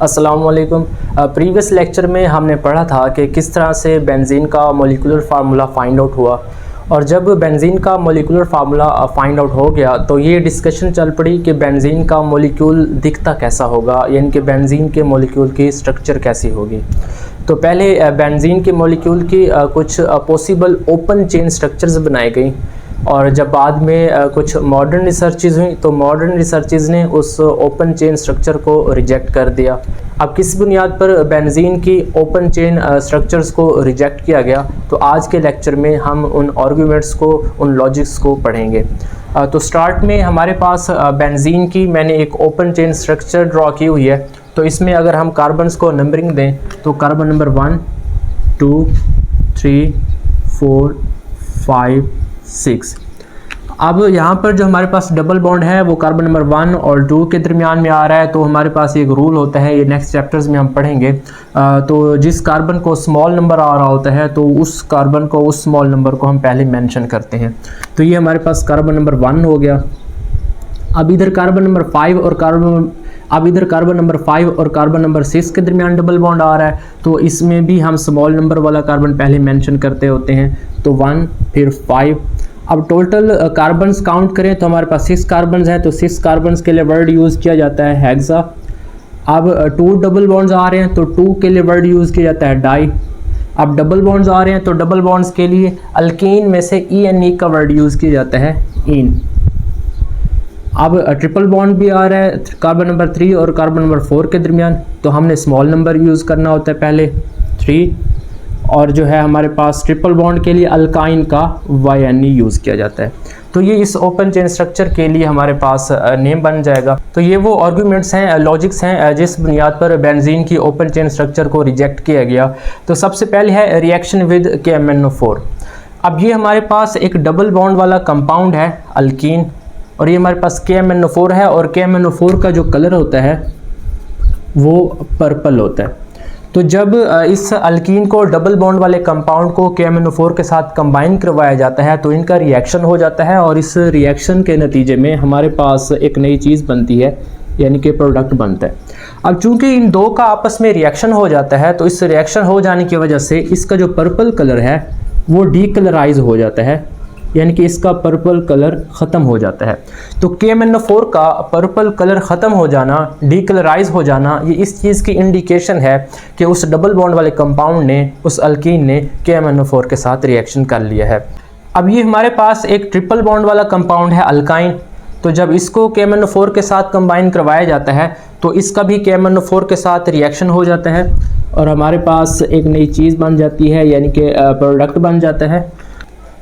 अस्सलामुअलैकुम। Previous lecture में हमने पढ़ा था कि किस तरह से बेंजीन का मॉलिक्यूलर फार्मूला फाइंड आउट हुआ, और जब बेंजीन का मॉलिक्यूलर फार्मूला फाइंड आउट हो गया तो ये डिस्कशन चल पड़ी कि बेंजीन का मॉलिक्यूल दिखता कैसा होगा, यानी कि बेंजीन के मॉलिक्यूल की स्ट्रक्चर कैसी होगी। तो पहले बेंजीन के मॉलिक्यूल की कुछ पॉसिबल ओपन चेन स्ट्रक्चर्स बनाई गई, और जब बाद में कुछ मॉडर्न रिसर्चेज हुई तो मॉडर्न रिसर्चेज ने उस ओपन चेन स्ट्रक्चर को रिजेक्ट कर दिया। अब किस बुनियाद पर बेंजीन की ओपन चेन स्ट्रक्चर्स को रिजेक्ट किया गया, तो आज के लेक्चर में हम उन आर्गूमेंट्स को, उन लॉजिक्स को पढ़ेंगे। तो स्टार्ट में हमारे पास बेंजीन की मैंने एक ओपन चेन स्ट्रक्चर ड्रॉ की हुई है। तो इसमें अगर हम कार्बन्स को नंबरिंग दें तो कार्बन नंबर 1, 2, 3, 4, 5, 6। अब यहाँ पर जो हमारे पास डबल बॉन्ड है वो कार्बन नंबर 1 और 2 के दरमियान में आ रहा है। तो हमारे पास एक रूल होता है, ये नेक्स्ट चैप्टर्स में हम पढ़ेंगे। तो जिस कार्बन को स्मॉल नंबर आ रहा होता है तो उस कार्बन को, उस स्मॉल नंबर को हम पहले मेंशन करते हैं। तो ये हमारे पास कार्बन नंबर 1 हो गया। अब इधर कार्बन नंबर 5 और कार्बन नंबर 6 के दरमियान डबल बॉन्ड आ रहा है, तो इसमें भी हम स्मॉल नंबर वाला कार्बन पहले मेंशन करते होते हैं। तो 1 फिर 5। अब टोटल कार्बन्स काउंट करें तो हमारे पास 6 कार्बन्स हैं, तो 6 कार्बन्स के लिए वर्ड यूज़ किया जाता है हेक्सा। अब 2 डबल बॉन्ड्स आ रहे हैं तो 2 के लिए वर्ड यूज़ किया जाता है डाई। अब डबल बॉन्ड्स आ रहे हैं तो डबल बॉन्ड्स के लिए अल्कीन में से ENE का वर्ड यूज़ किया जाता है इन। अब ट्रिपल बॉन्ड भी आ रहा है कार्बन नंबर 3 और कार्बन नंबर 4 के दरमियान, तो हमने स्मॉल नंबर यूज़ करना होता है पहले 3। और जो है हमारे पास ट्रिपल बॉन्ड के लिए अल्काइन का YNE यूज़ किया जाता है। तो ये इस ओपन चेन स्ट्रक्चर के लिए हमारे पास नेम बन जाएगा। तो ये वो आर्गूमेंट्स हैं, लॉजिक्स हैं जिस बुनियाद पर बेंजीन की ओपन चेन स्ट्रक्चर को रिजेक्ट किया गया। तो सबसे पहले है रिएक्शन विद KMnO4। अब ये हमारे पास एक डबल बॉन्ड वाला कंपाउंड है अल्कीन, और ये हमारे पास KMnO4 है, और KMnO4 का जो कलर होता है वो पर्पल होता है। तो जब इस अल्कीन को, डबल बॉन्ड वाले कंपाउंड को KMnO4 के साथ कंबाइन करवाया जाता है तो इनका रिएक्शन हो जाता है, और इस रिएक्शन के नतीजे में हमारे पास एक नई चीज़ बनती है, यानी कि प्रोडक्ट बनता है। अब चूंकि इन दो का आपस में रिएक्शन हो जाता है तो इस रिएक्शन हो जाने की वजह से इसका जो पर्पल कलर है वो डीकलराइज हो जाता है, यानी कि इसका पर्पल कलर ख़त्म हो जाता है। तो KMnO4 का पर्पल कलर ख़त्म हो जाना, डीकलराइज हो जाना, ये इस चीज़ की इंडिकेशन है कि उस डबल बॉन्ड वाले कंपाउंड ने, उस अल्कीन ने KMnO4 के साथ रिएक्शन कर लिया है। अब ये हमारे पास एक ट्रिपल बॉन्ड वाला कंपाउंड है अल्काइन, तो जब इसको KMnO4 के साथ कंबाइन करवाया जाता है तो इसका भी KMnO4 के साथ रिएक्शन हो जाता है, और हमारे पास एक नई चीज़ बन जाती है, यानी कि प्रोडक्ट बन जाता है।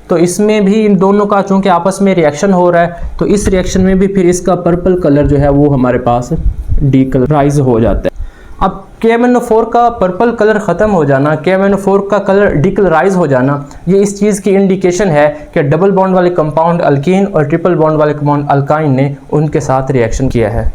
तो इसमें भी इन दोनों का चूँकि आपस में रिएक्शन हो रहा है तो इस रिएक्शन में भी फिर इसका पर्पल कलर जो है वो हमारे पास डीकलराइज हो जाता है। अब KMnO4 का पर्पल कलर ख़त्म हो जाना, KMnO4 का कलर डीकलराइज हो जाना, ये इस चीज़ की इंडिकेशन है कि डबल बॉन्ड वाले कंपाउंड अल्कीन और ट्रिपल बॉन्ड वाले कंपाउंड अल्काइन ने उनके साथ रिएक्शन किया है।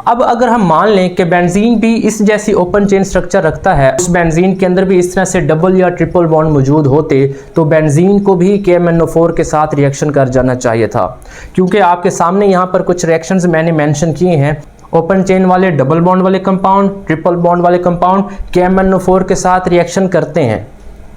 अब अगर हम मान लें कि बेंजीन भी इस जैसी ओपन चेन स्ट्रक्चर रखता है, उस बेंजीन के अंदर भी इस तरह से डबल या ट्रिपल बॉन्ड मौजूद होते तो बेंजीन को भी KMnO4 के साथ रिएक्शन कर जाना चाहिए था, क्योंकि आपके सामने यहाँ पर कुछ रिएक्शंस मैंने मेंशन किए हैं। ओपन चेन वाले, डबल बॉन्ड वाले कंपाउंड, ट्रिपल बॉन्ड वाले कंपाउंड KMnO4 के साथ रिएक्शन करते हैं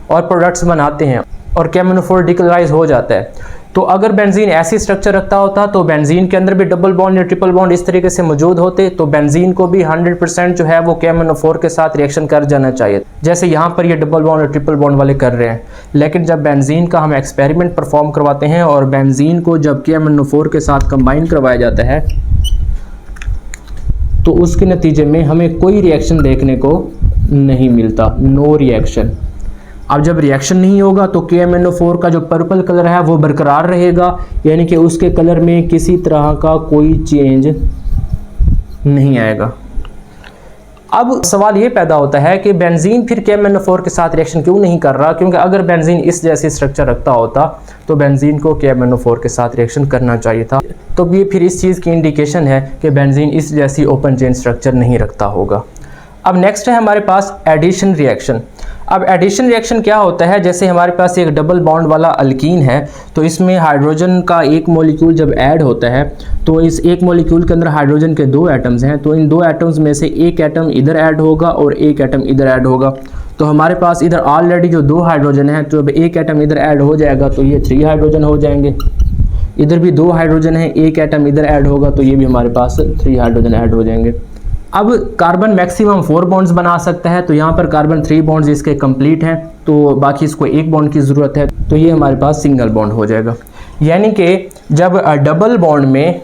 और प्रोडक्ट्स बनाते हैं, और KMnO4 डिकलराइज हो जाता है। तो अगर बेंजीन ऐसी स्ट्रक्चर रखता होता तो बेंजीन के अंदर भी डबल बॉन्ड या ट्रिपल बॉन्ड इस तरीके से मौजूद होते तो बेंजीन को भी 100% जो है वो KMnO4 के साथ रिएक्शन कर जाना चाहिए, जैसे यहाँ पर ये डबल बॉन्ड और ट्रिपल बॉन्ड वाले कर रहे हैं। लेकिन जब बेंजीन का हम एक्सपेरिमेंट परफॉर्म करवाते हैं और बेंजीन को जब KMnO4 के साथ कंबाइन करवाया जाता है तो उसके नतीजे में हमें कोई रिएक्शन देखने को नहीं मिलता, नो रिएक्शन। अब जब रिएक्शन नहीं होगा तो KMnO4 का जो पर्पल कलर है वो बरकरार रहेगा, यानी कि उसके कलर में किसी तरह का कोई चेंज नहीं आएगा। अब सवाल ये पैदा होता है कि बेंजीन फिर KMnO4 के साथ रिएक्शन क्यों नहीं कर रहा, क्योंकि अगर बेंजीन इस जैसी स्ट्रक्चर रखता होता तो बेंजीन को KMnO4 के साथ रिएक्शन करना चाहिए था। तो ये फिर इस चीज़ की इंडिकेशन है कि बेंजीन इस जैसी ओपन चेन स्ट्रक्चर नहीं रखता होगा। अब नेक्स्ट है हमारे पास एडिशन रिएक्शन। अब एडिशन रिएक्शन क्या होता है, जैसे हमारे पास एक डबल बॉन्ड वाला अल्कीन है, तो इसमें हाइड्रोजन का एक मॉलिक्यूल जब ऐड होता है तो इस एक मॉलिक्यूल के अंदर हाइड्रोजन के 2 एटम्स हैं, तो इन 2 एटम्स में से एक एटम इधर ऐड होगा और एक एटम इधर ऐड होगा। तो हमारे पास इधर ऑलरेडी जो 2 हाइड्रोजन है, तो अब एक एटम इधर ऐड हो जाएगा तो ये 3 हाइड्रोजन हो जाएंगे। इधर भी 2 हाइड्रोजन है, एक एटम इधर ऐड होगा तो ये भी हमारे पास 3 हाइड्रोजन ऐड हो जाएंगे। अब कार्बन मैक्सिमम 4 बॉन्ड्स बना सकता है, तो यहाँ पर कार्बन 3 बॉन्ड्स इसके कंप्लीट हैं, तो बाकी इसको एक बॉन्ड की ज़रूरत है, तो ये हमारे पास सिंगल बॉन्ड हो जाएगा। यानी कि जब डबल बॉन्ड में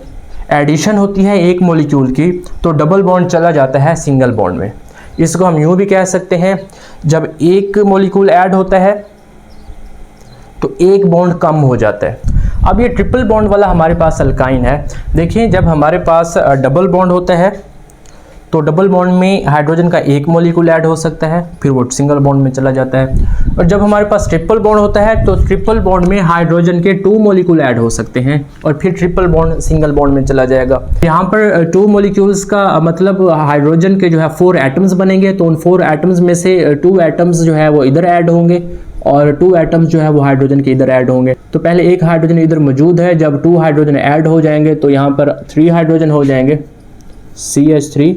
एडिशन होती है एक मॉलिक्यूल की, तो डबल बॉन्ड चला जाता है सिंगल बॉन्ड में। इसको हम यूँ भी कह सकते हैं, जब एक मॉलिक्यूल ऐड होता है तो एक बॉन्ड कम हो जाता है। अब ये ट्रिपल बॉन्ड वाला हमारे पास अल्काइन है। देखिए, जब हमारे पास डबल बॉन्ड होता है तो डबल बॉन्ड में हाइड्रोजन का एक मॉलिक्यूल ऐड हो सकता है, फिर वो सिंगल बॉन्ड में चला जाता है। और जब हमारे पास ट्रिपल बॉन्ड होता है तो ट्रिपल बॉन्ड में हाइड्रोजन के 2 मॉलिक्यूल ऐड हो सकते हैं और फिर ट्रिपल बॉन्ड सिंगल बॉन्ड में चला जाएगा। यहाँ पर 2 मॉलिक्यूल्स का मतलब हाइड्रोजन के जो है 4 एटम्स बनेंगे, तो उन 4 एटम्स में से 2 एटम्स जो है वो इधर ऐड होंगे और 2 एटम्स जो है वो हाइड्रोजन के इधर ऐड होंगे। तो पहले एक हाइड्रोजन इधर मौजूद है, जब 2 हाइड्रोजन ऐड हो जाएंगे तो यहाँ पर 3 हाइड्रोजन हो जाएंगे, CH3।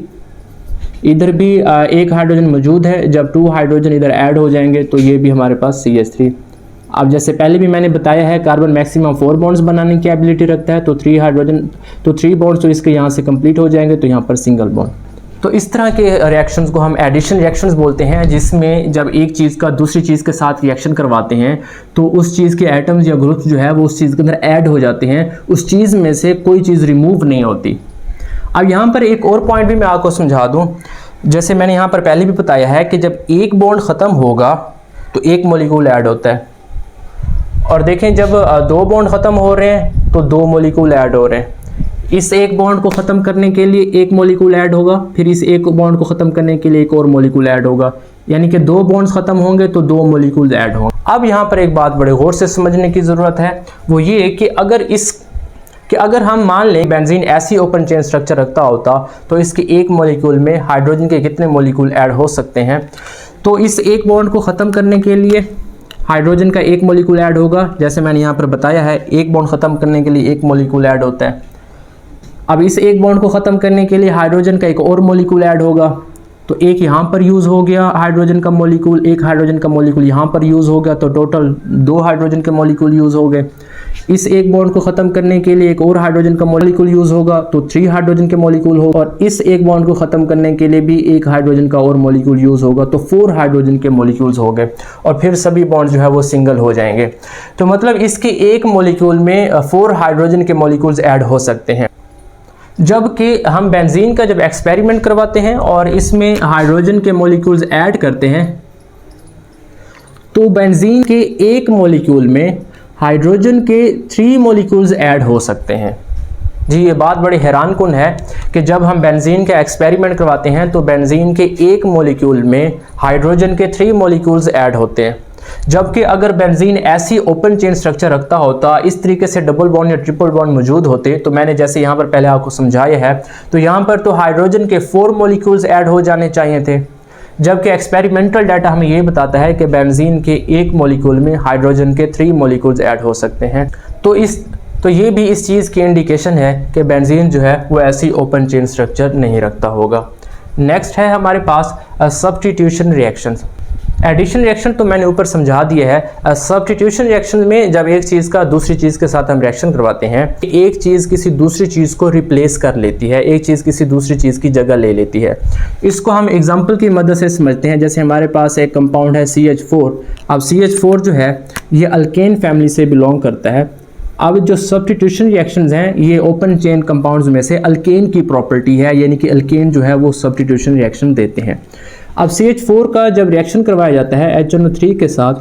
इधर भी एक हाइड्रोजन मौजूद है, जब 2 हाइड्रोजन इधर ऐड हो जाएंगे तो ये भी हमारे पास CH3। अब जैसे पहले भी मैंने बताया है, कार्बन मैक्सिमम 4 बॉन्ड्स बनाने की एबिलिटी रखता है, तो 3 हाइड्रोजन, तो 3 बॉन्ड्स तो इसके यहाँ से कंप्लीट हो जाएंगे, तो यहाँ पर सिंगल बॉन्ड। तो इस तरह के रिएक्शंस को हम एडिशन रिएक्शंस बोलते हैं, जिसमें जब एक चीज़ का दूसरी चीज़ के साथ रिएक्शन करवाते हैं तो उस चीज़ के एटम्स या ग्रुप्स जो है वो उस चीज़ के अंदर ऐड हो जाते हैं, उस चीज़ में से कोई चीज़ रिमूव नहीं होती। अब यहाँ पर एक और पॉइंट भी मैं आपको समझा दूँ। जैसे मैंने यहाँ पर पहले भी बताया है कि जब एक बॉन्ड ख़त्म होगा तो एक मॉलिक्यूल ऐड होता है, और देखें जब 2 बॉन्ड ख़त्म हो रहे हैं तो 2 मॉलिक्यूल ऐड हो रहे हैं। इस एक बॉन्ड को ख़त्म करने के लिए एक मॉलिक्यूल ऐड होगा, फिर इस एक बॉन्ड को ख़त्म करने के लिए एक और मॉलिक्यूल ऐड होगा, यानी कि 2 बॉन्ड्स ख़त्म होंगे तो 2 मॉलिक्यूल ऐड होंगे। अब यहाँ पर एक बात बड़े गौर से समझने की ज़रूरत है, वो ये कि अगर हम मान लें बेंजीन ऐसी ओपन चेन स्ट्रक्चर रखता होता तो इसके एक मॉलिक्यूल में हाइड्रोजन के कितने मॉलिक्यूल ऐड हो सकते हैं। तो इस एक बॉन्ड को ख़त्म करने के लिए हाइड्रोजन का एक मॉलिक्यूल ऐड होगा, जैसे मैंने यहाँ पर बताया है, एक बॉन्ड ख़त्म करने के लिए एक मॉलिक्यूल ऐड होता है। अब इस एक बॉन्ड को ख़त्म करने के लिए हाइड्रोजन का एक और मॉलिक्यूल ऐड होगा, तो एक यहाँ पर यूज़ हो गया हाइड्रोजन का मॉलिक्यूल, एक हाइड्रोजन का मॉलिक्यूल यहाँ पर यूज़ हो गया, तो टोटल 2 हाइड्रोजन के मॉलिक्यूल यूज़ हो गए। इस एक बॉन्ड को ख़त्म करने के लिए एक और हाइड्रोजन का मॉलिक्यूल यूज़ होगा, तो 3 हाइड्रोजन के मॉलिक्यूल हो, और इस एक बॉन्ड को ख़त्म करने के लिए भी एक हाइड्रोजन का और मॉलिक्यूल यूज़ होगा, तो 4 हाइड्रोजन के मॉलिक्यूल्स हो गए, और फिर सभी बॉन्ड जो है वो सिंगल हो जाएंगे। तो मतलब इसके एक मॉलिक्यूल में 4 हाइड्रोजन के मॉलिक्यूल्स ऐड हो सकते हैं। जबकि हम बेंजीन का जब एक्सपेरिमेंट करवाते हैं और इसमें हाइड्रोजन के मॉलिक्यूल्स ऐड करते हैं, तो बेंजीन के एक मॉलिक्यूल में हाइड्रोजन के 3 मॉलिक्यूल्स ऐड हो सकते हैं। जी, ये बात बड़ी हैरानकुन है कि जब हम बेंजीन का एक्सपेरिमेंट करवाते हैं तो बेंजीन के एक मॉलिक्यूल में हाइड्रोजन के 3 मॉलिक्यूल्स ऐड होते हैं, जबकि अगर बेंजीन ऐसी ओपन चेन स्ट्रक्चर रखता होता, इस तरीके से डबल बॉन्ड या ट्रिपल बॉन्ड मौजूद होते, तो मैंने जैसे यहाँ पर पहले आपको समझाया है, तो यहाँ पर तो हाइड्रोजन के 4 मॉलिक्यूल्स ऐड हो जाने चाहिए थे, जबकि एक्सपेरिमेंटल डाटा हमें ये बताता है कि बेंजीन के एक मॉलिक्यूल में हाइड्रोजन के 3 मॉलिक्यूल्स ऐड हो सकते हैं। तो ये भी इस चीज़ की इंडिकेशन है कि बेंजीन जो है वो ऐसी ओपन चेन स्ट्रक्चर नहीं रखता होगा। नेक्स्ट है हमारे पास सब्स्टिट्यूशन रिएक्शंस। एडिशन रिएक्शन तो मैंने ऊपर समझा दिया है। सब्स्टिट्यूशन रिएक्शन में जब एक चीज़ का दूसरी चीज़ के साथ हम रिएक्शन करवाते हैं, एक चीज़ किसी दूसरी चीज़ को रिप्लेस कर लेती है, एक चीज़ किसी दूसरी चीज़ की जगह ले लेती है। इसको हम एग्जांपल की मदद से समझते हैं। जैसे हमारे पास एक कंपाउंड है CH4। अब CH4 जो है ये अल्केन फैमिली से बिलोंग करता है। अब जो सब्स्टिट्यूशन रिएक्शंस हैं ये ओपन चेन कंपाउंड्स में से अल्केन की प्रॉपर्टी है, यानी कि अल्केन जो है वो सब्स्टिट्यूशन रिएक्शन देते हैं। अब CH4 का जब रिएक्शन करवाया जाता है HNO3 के साथ,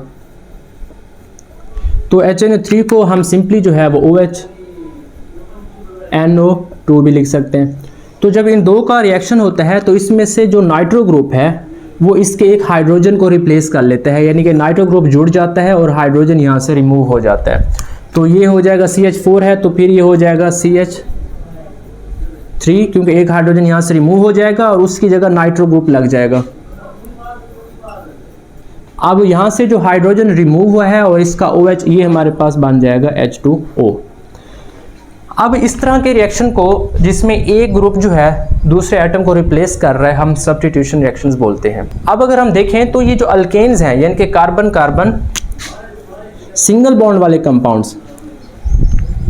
तो HNO3 को हम सिंपली जो है वो OHNO2 भी लिख सकते हैं। तो जब इन दो का रिएक्शन होता है तो इसमें से जो नाइट्रो ग्रुप है वो इसके एक हाइड्रोजन को रिप्लेस कर लेता है, यानी कि नाइट्रो ग्रुप जुड़ जाता है और हाइड्रोजन यहाँ से रिमूव हो जाता है। तो ये हो जाएगा CH4 है, तो फिर ये हो जाएगा CH3, क्योंकि एक हाइड्रोजन यहाँ से रिमूव हो जाएगा और उसकी जगह नाइट्रो ग्रुप लग जाएगा। अब यहाँ से जो हाइड्रोजन रिमूव हुआ है और इसका OH ये हमारे पास बन जाएगा H2O। अब इस तरह के रिएक्शन को जिसमें एक ग्रुप जो है दूसरे एटम को रिप्लेस कर रहा है हम सब्स्टिट्यूशन रिएक्शंस बोलते हैं। अब अगर हम देखें तो ये जो अल्केन्स हैं यानी कि कार्बन कार्बन सिंगल बॉन्ड वाले कंपाउंड्स,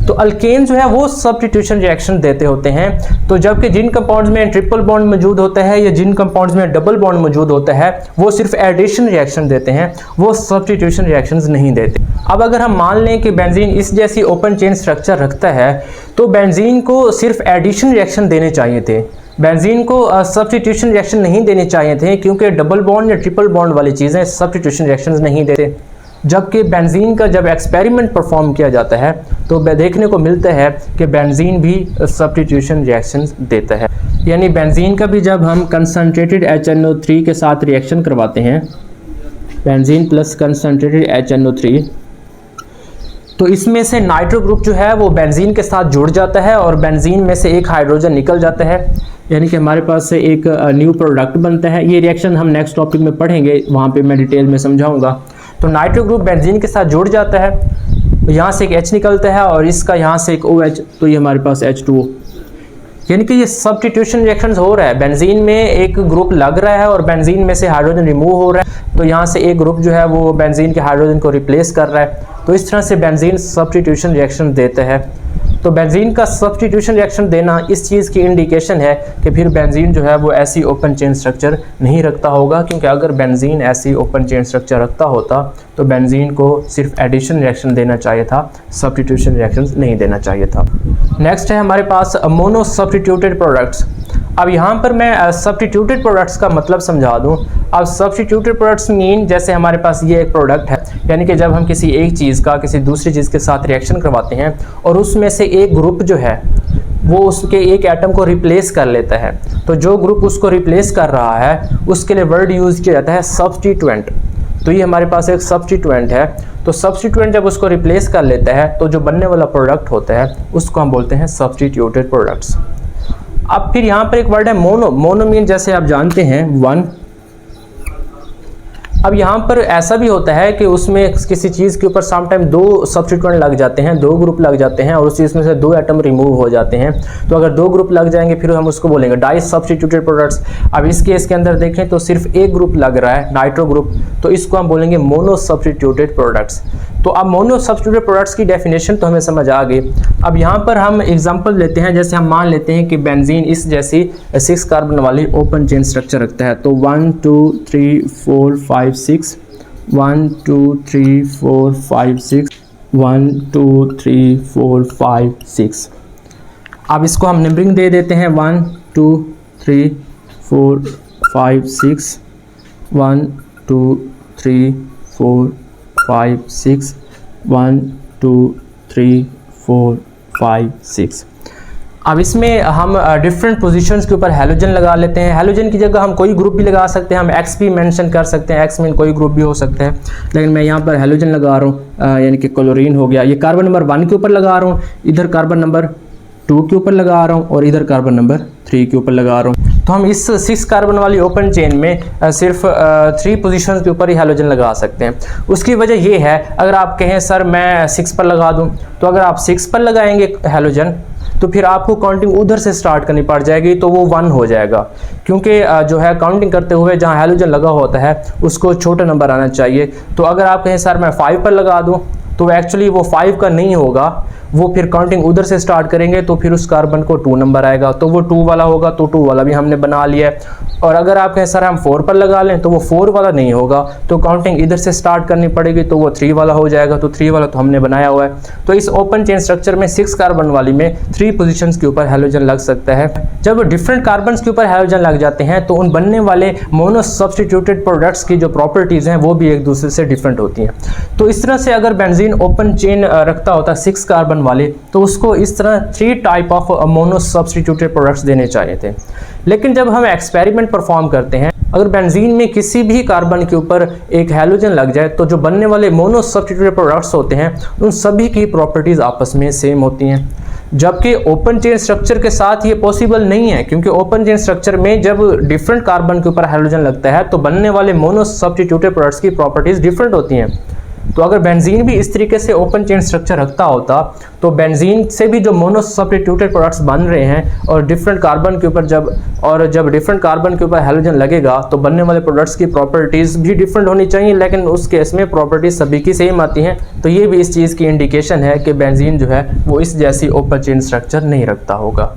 तो अल्केन जो है वो सब्स्टिट्यूशन रिएक्शन देते होते हैं। तो जबकि जिन कंपाउंड्स में ट्रिपल बॉन्ड मौजूद होता है या जिन कंपाउंड्स में डबल बॉन्ड मौजूद होता है वो सिर्फ एडिशन रिएक्शन देते हैं, वो सब्स्टिट्यूशन रिएक्शंस नहीं देते। अब अगर हम मान लें कि बेंजीन इस जैसी ओपन चेन स्ट्रक्चर रखता है तो बेंजीन को सिर्फ एडिशन रिएक्शन देने चाहिए थे, बेंजीन को सब्स्टिट्यूशन रिएक्शन नहीं देने चाहिए थे, क्योंकि डबल बॉन्ड या ट्रिपल बॉन्ड वाली चीज़ें सब्स्टिट्यूशन रिएक्शंस नहीं देते। जबकि बेंजीन का जब एक्सपेरिमेंट परफॉर्म किया जाता है तो देखने को मिलता है कि बेंजीन भी सब्स्टिट्यूशन रिएक्शंस देता है। यानी बेंजीन का भी जब हम कंसनट्रेटेड HNO3 के साथ रिएक्शन करवाते हैं, बेंजीन प्लस कंसनट्रेटेड HNO3, तो इसमें से नाइट्रो ग्रुप जो है वो बेंजीन के साथ जुड़ जाता है और बेंजीन में से एक हाइड्रोजन निकल जाता है, यानी कि हमारे पास से एक न्यू प्रोडक्ट बनता है। ये रिएक्शन हम नेक्स्ट टॉपिक में पढ़ेंगे, वहाँ पे मैं डिटेल में समझाऊंगा। तो नाइट्रो ग्रुप बेंजीन के साथ जुड़ जाता है, यहाँ से एक H निकलता है और इसका यहाँ से एक OH, तो ये हमारे पास H2O। यानी कि ये सब्स्टिट्यूशन रिएक्शंस हो रहा है, बेंजीन में एक ग्रुप लग रहा है और बेंजीन में से हाइड्रोजन रिमूव हो रहा है, तो यहाँ से एक ग्रुप जो है वो बेंजीन के हाइड्रोजन को रिप्लेस कर रहा है। तो इस तरह से बेंजीन सब्स्टिट्यूशन रिएक्शन देता है। तो बेंजीन का सब्स्टिट्यूशन रिएक्शन देना इस चीज़ की इंडिकेशन है कि फिर बेंजीन जो है वो ऐसी ओपन चेन स्ट्रक्चर नहीं रखता होगा, क्योंकि अगर बेंजीन ऐसी ओपन चेन स्ट्रक्चर रखता होता तो बेंजीन को सिर्फ एडिशन रिएक्शन देना चाहिए था, सब्स्टिट्यूशन रिएक्शन नहीं देना चाहिए था। नेक्स्ट है हमारे पास मोनो सब्स्टिट्यूटेड प्रोडक्ट्स। अब यहाँ पर मैं सब्स्टिट्यूटेड प्रोडक्ट्स का मतलब समझा दूँ। अब सब्स्टिट्यूटेड प्रोडक्ट्स मीन जैसे हमारे पास ये एक प्रोडक्ट है, यानी कि जब हम किसी एक चीज़ का किसी दूसरी चीज़ के साथ रिएक्शन करवाते हैं और उसमें से एक ग्रुप जो है वो उसके एक एटम को रिप्लेस कर लेता है, तो जो ग्रुप उसको रिप्लेस कर रहा है उसके लिए वर्ड यूज़ किया जाता है सब्स्टिट्यूएंट। तो ये हमारे पास एक सब्स्टिट्यूएंट है। तो सब्स्टिट्यूएंट जब उसको रिप्लेस कर लेता है तो जो बनने वाला प्रोडक्ट होता है उसको हम बोलते हैं सब्स्टिट्यूटेड प्रोडक्ट्स। अब फिर यहाँ पर एक वर्ड है मोनो। मोनो मीन जैसे आप जानते हैं वन। अब यहाँ पर ऐसा भी होता है कि उसमें किसी चीज़ के ऊपर सम टाइम दो सब्स्टिट्यूएंट लग जाते हैं, दो ग्रुप लग जाते हैं और उस चीज़ में से दो एटम रिमूव हो जाते हैं। तो अगर दो ग्रुप लग जाएंगे फिर हम उसको बोलेंगे डाई सब्स्टिट्यूटेड प्रोडक्ट्स। अब इस केस के अंदर देखें तो सिर्फ एक ग्रुप लग रहा है, नाइट्रो ग्रुप, तो इसको हम बोलेंगे मोनो सब्स्टिट्यूटेड प्रोडक्ट्स। तो अब मोनो सब्स्टिट्यूटेड प्रोडक्ट्स की डेफिनेशन तो हमें समझ आ गई। अब यहाँ पर हम एग्जांपल लेते हैं, जैसे हम मान लेते हैं कि बेंजीन इस जैसी 6 कार्बन वाली ओपन चेन स्ट्रक्चर रखता है। तो 1 2 3 4 5 6, 1 2 3 4 5 6, 1 2 3 4 5 6। अब इसको हम नंबरिंग दे देते हैं 1 2 3 4 5 6, 1 2 3 4 5 6, 1 2 3 4 5 6। अब इसमें हम डिफरेंट पोजीशंस के ऊपर हैलोजन लगा लेते हैं। हैलोजन की जगह हम कोई ग्रुप भी लगा सकते हैं, हम एक्स भी मेंशन कर सकते हैं, एक्स में कोई ग्रुप भी हो सकता है, लेकिन मैं यहाँ पर हैलोजन लगा रहा हूँ, यानी कि क्लोरीन हो गया। ये कार्बन नंबर 1 के ऊपर लगा रहा हूँ, इधर कार्बन नंबर 2 के ऊपर लगा रहा हूँ और इधर कार्बन नंबर 3 के ऊपर लगा रहा हूँ। तो हम इस 6 कार्बन वाली ओपन चेन में सिर्फ 3 पोजीशंस के ऊपर ही हैलोजन लगा सकते हैं। उसकी वजह ये है, अगर आप कहें सर मैं 6 पर लगा दूं, तो अगर आप 6 पर लगाएंगे हैलोजन तो फिर आपको काउंटिंग उधर से स्टार्ट करनी पड़ जाएगी, तो वो 1 हो जाएगा, क्योंकि जो है काउंटिंग करते हुए जहाँ हैलोजन लगा होता है उसको छोटा नंबर आना चाहिए। तो अगर आप कहें सर मैं 5 पर लगा दूँ, तो एक्चुअली वो 5 का नहीं होगा, वो फिर काउंटिंग उधर से स्टार्ट करेंगे तो फिर उस कार्बन को 2 नंबर आएगा, तो वो 2 वाला होगा, तो 2 वाला भी हमने बना लिया है। और अगर आप कहें सर हम 4 पर लगा लें, तो वो 4 वाला नहीं होगा, तो काउंटिंग इधर से स्टार्ट करनी पड़ेगी, तो वो 3 वाला हो जाएगा, तो 3 वाला तो हमने बनाया हुआ है। तो इस ओपन चेन स्ट्रक्चर में 6 कार्बन वाली में 3 पोजीशंस के ऊपर हैलोजन लग सकता है। जब डिफरेंट कार्बन्स के ऊपर हैलोजन लग जाते हैं तो उन बनने वाले मोनो सब्स्टिट्यूटेड प्रोडक्ट्स की जो प्रॉपर्टीज़ हैं वो भी एक दूसरे से डिफरेंट होती हैं। तो इस तरह से अगर बेंजीन ओपन चेन रखता होता 6 कार्बन वाले, तो उसको इस तरह 3 type of mono substituted products देने चाहिए थे। लेकिन जब हम एक्सपेरिमेंट परफॉर्म करते हैं, अगर बेंजीन में किसी भी कार्बन के ऊपर एक हैलोजन लग जाए तो जो बनने वाले मोनो सब्स्टिट्यूटेड प्रोडक्ट्स होते हैं उन सभी की प्रॉपर्टीज़ आपस में सेम होती हैं। जबकि ओपन चेन स्ट्रक्चर के साथ ये पॉसिबल नहीं है, क्योंकि ओपन चेन स्ट्रक्चर में जब डिफरेंट कार्बन के ऊपर हाइड्रोजन लगता है तो बनने वाले मोनो सब्स्टिट्यूटेड प्रोडक्ट्स की प्रॉपर्टीज डिफरेंट होती हैं। तो अगर बेंजीन भी इस तरीके से ओपन चेन स्ट्रक्चर रखता होता तो बेंजीन से भी जो मोनो सब्स्टिट्यूटेड प्रोडक्ट्स बन रहे हैं और डिफरेंट कार्बन के ऊपर जब डिफरेंट कार्बन के ऊपर हाइड्रोजन लगेगा तो बनने वाले प्रोडक्ट्स की प्रॉपर्टीज भी डिफरेंट होनी चाहिए, लेकिन उस केस में प्रॉपर्टीज सभी की सेम आती हैं। तो ये भी इस चीज़ की इंडिकेशन है कि बेंजीन जो है वो इस जैसी ओपन चेन स्ट्रक्चर नहीं रखता होगा।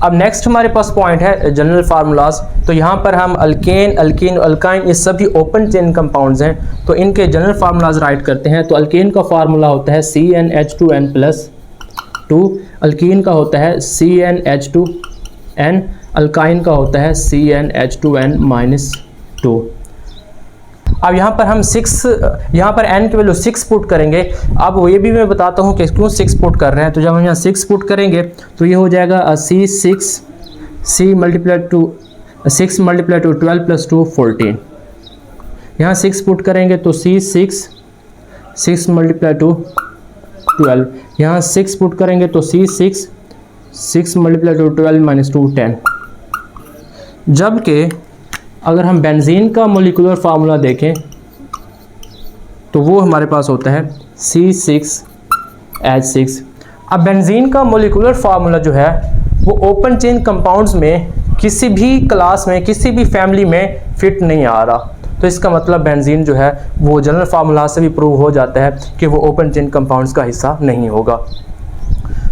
अब नेक्स्ट हमारे पास पॉइंट है जनरल फार्मूलाज। तो यहाँ पर हम अल्केन, अल्कीन, अल्काइन ये सभी ओपन चेन कंपाउंड्स हैं, तो इनके जनरल फार्मूलाज राइट करते हैं। तो अल्केन का फार्मूला होता है CnH2n+2, अल्कीन का होता है CnH2n, अल्काइन का होता है CnH2n-2। अब यहाँ पर हम यहाँ पर n की वैल्यू 6 पुट करेंगे। अब ये भी मैं बताता हूँ कि क्यों 6 पुट कर रहे हैं। तो जब हम यहाँ 6 पुट करेंगे तो ये हो जाएगा C मल्टीप्लाई टू 12 + 2 14। यहाँ 6 पुट करेंगे तो C6 मल्टीप्लाई टू 12, यहाँ 6 पुट करेंगे तो C6 मल्टीप्लाई टू 12 - 2 10। जबकि अगर हम बेंजीन का मोलिकुलर फार्मूला देखें तो वो हमारे पास होता है C6H6। अब बेंजीन का मोलिकुलर फार्मूला जो है वो ओपन चेन कंपाउंड्स में किसी भी क्लास में, किसी भी फैमिली में फिट नहीं आ रहा। तो इसका मतलब बेंजीन जो है वो जनरल फार्मूला से भी प्रूव हो जाता है कि वो ओपन चेन कंपाउंड्स का हिस्सा नहीं होगा।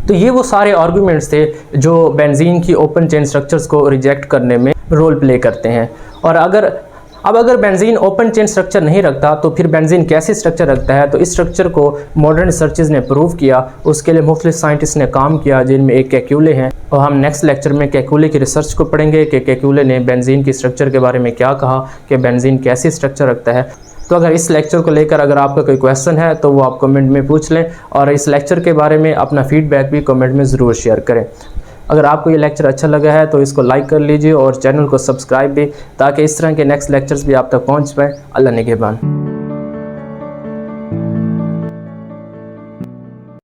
तो ये वो सारे आर्गुमेंट्स थे जो बेंजीन की ओपन चेन स्ट्रक्चर्स को रिजेक्ट करने में रोल प्ले करते हैं। और अगर बेंजीन ओपन चेन स्ट्रक्चर नहीं रखता तो फिर बेंजीन कैसे स्ट्रक्चर रखता है, तो इस स्ट्रक्चर को मॉडर्न रिसर्चेज ने प्रूव किया। उसके लिए मुख्तलिफ साइंटिस्ट ने काम किया, जिनमें एक केक्यूले हैं, और हम नेक्स्ट लेक्चर में केक्यूले की रिसर्च को पढ़ेंगे कि केक्यूले ने बेंजीन की स्ट्रक्चर के बारे में क्या कहा, कि बेंजीन कैसे स्ट्रक्चर रखता है। तो अगर इस लेक्चर को लेकर अगर आपका कोई क्वेश्चन है तो वो आप कमेंट में पूछ लें, और इस लेक्चर के बारे में अपना फीडबैक भी कमेंट में ज़रूर शेयर करें। अगर आपको ये लेक्चर अच्छा लगा है तो इसको लाइक कर लीजिए और चैनल को सब्सक्राइब भी, ताकि इस तरह के नेक्स्ट लेक्चर्स भी आप तक पहुंच पाए। अल्लाह निगहबान।